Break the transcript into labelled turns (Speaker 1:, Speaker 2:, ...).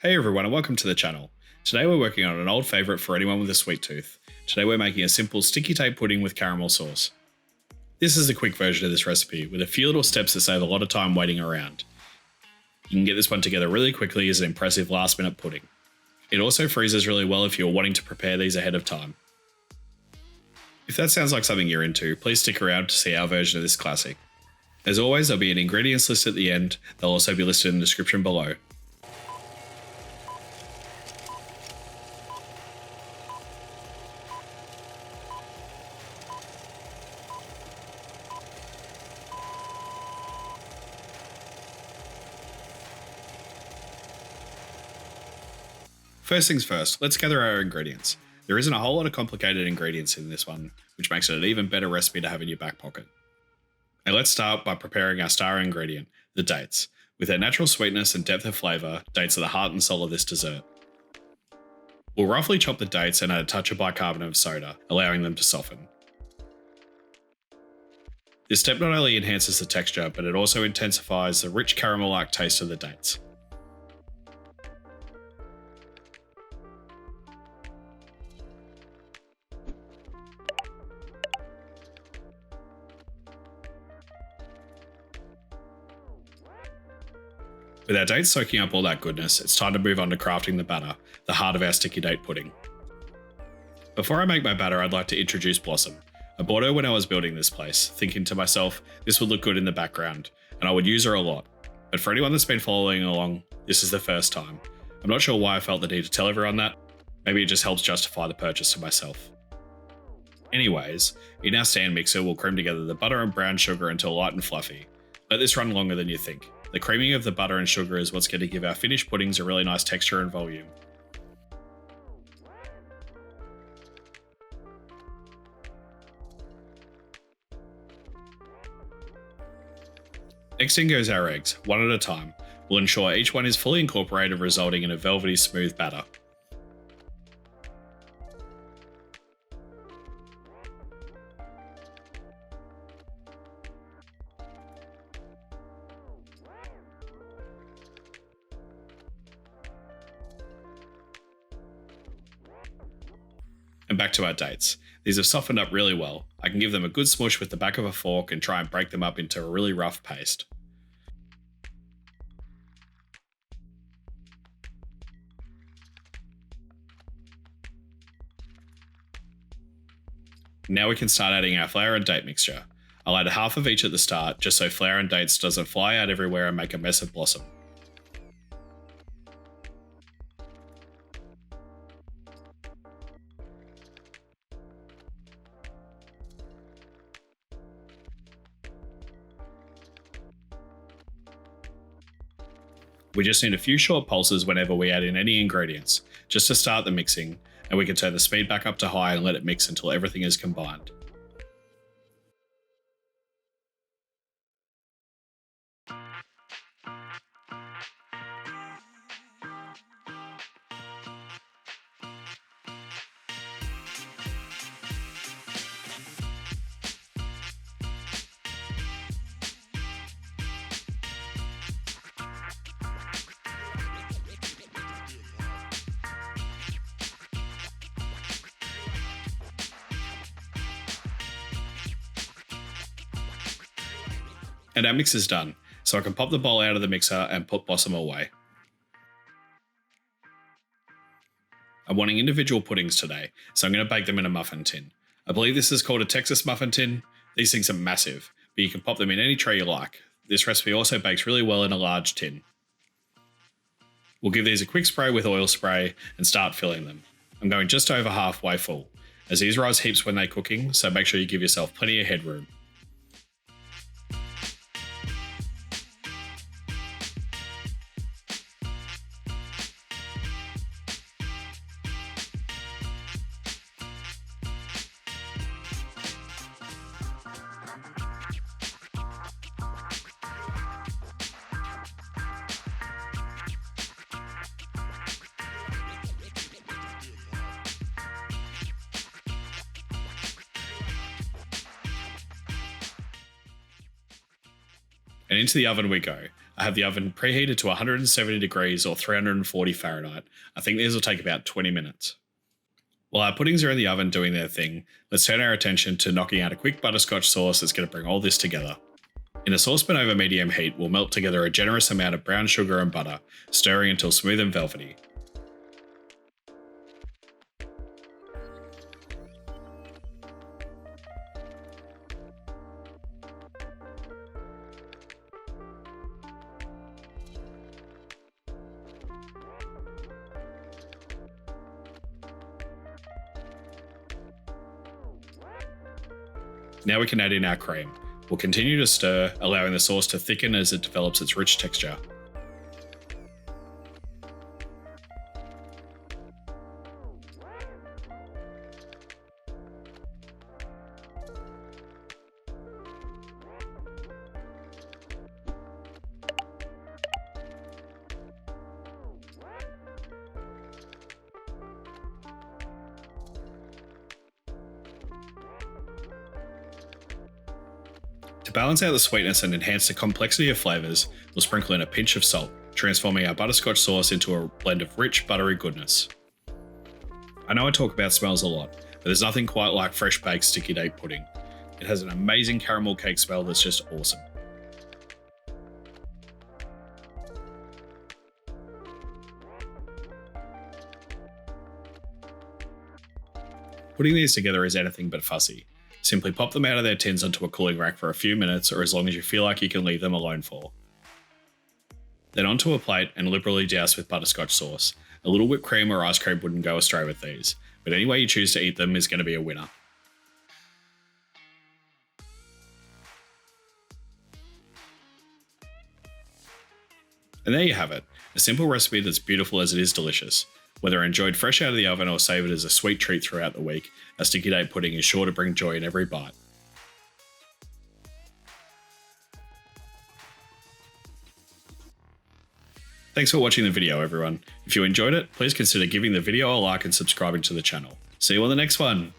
Speaker 1: Hey everyone and welcome to the channel. Today we're working on an old favourite for anyone with a sweet tooth. Today we're making a simple sticky tape pudding with caramel sauce. This is a quick version of this recipe with a few little steps that save a lot of time waiting around. You can get this one together really quickly as an impressive last minute pudding. It also freezes really well if you're wanting to prepare these ahead of time. If that sounds like something you're into, please stick around to see our version of this classic. As always, there'll be an ingredients list at the end. They'll also be listed in the description below. First things first, let's gather our ingredients. There isn't a whole lot of complicated ingredients in this one, which makes it an even better recipe to have in your back pocket. Now let's start by preparing our star ingredient, the dates. With their natural sweetness and depth of flavour, dates are the heart and soul of this dessert. We'll roughly chop the dates and add a touch of bicarbonate of soda, allowing them to soften. This step not only enhances the texture, but it also intensifies the rich caramel-like taste of the dates. With our dates soaking up all that goodness, it's time to move on to crafting the batter, the heart of our sticky date pudding. Before I make my batter, I'd like to introduce Blossom. I bought her when I was building this place, thinking to myself, this would look good in the background, and I would use her a lot. But for anyone that's been following along, this is the first time. I'm not sure why I felt the need to tell everyone that. Maybe it just helps justify the purchase to myself. Anyways, in our stand mixer, we'll cream together the butter and brown sugar until light and fluffy. Let this run longer than you think. The creaming of the butter and sugar is what's going to give our finished puddings a really nice texture and volume. Next in goes our eggs, one at a time. We'll ensure each one is fully incorporated, resulting in a velvety smooth batter. And back to our dates. These have softened up really well. I can give them a good smush with the back of a fork and try and break them up into a really rough paste. Now we can start adding our flour and date mixture. I'll add half of each at the start, just so flour and dates doesn't fly out everywhere and make a mess of Blossom. We just need a few short pulses whenever we add in any ingredients, just to start the mixing, and we can turn the speed back up to high and let it mix until everything is combined. And our mix is done, so I can pop the bowl out of the mixer and put Blossom away. I'm wanting individual puddings today, so I'm going to bake them in a muffin tin. I believe this is called a Texas muffin tin. These things are massive, but you can pop them in any tray you like. This recipe also bakes really well in a large tin. We'll give these a quick spray with oil spray and start filling them. I'm going just over halfway full, as these rise heaps when they're cooking, so make sure you give yourself plenty of headroom. And into the oven we go. I have the oven preheated to 170 degrees or 340 Fahrenheit. I think these will take about 20 minutes. While our puddings are in the oven doing their thing, let's turn our attention to knocking out a quick butterscotch sauce that's going to bring all this together. In a saucepan over medium heat, we'll melt together a generous amount of brown sugar and butter, stirring until smooth and velvety. Now we can add in our cream. We'll continue to stir, allowing the sauce to thicken as it develops its rich texture. To balance out the sweetness and enhance the complexity of flavours, we'll sprinkle in a pinch of salt, transforming our butterscotch sauce into a blend of rich, buttery goodness. I know I talk about smells a lot, but there's nothing quite like fresh baked sticky date pudding. It has an amazing caramel cake smell that's just awesome. Putting these together is anything but fussy. Simply pop them out of their tins onto a cooling rack for a few minutes, or as long as you feel like you can leave them alone for. Then onto a plate and liberally douse with butterscotch sauce. A little whipped cream or ice cream wouldn't go astray with these, but any way you choose to eat them is going to be a winner. And there you have it, a simple recipe that's beautiful as it is delicious. Whether enjoyed fresh out of the oven or savoured as a sweet treat throughout the week, a sticky date pudding is sure to bring joy in every bite. Thanks for watching the video, everyone. If you enjoyed it, please consider giving the video a like and subscribing to the channel. See you on the next one!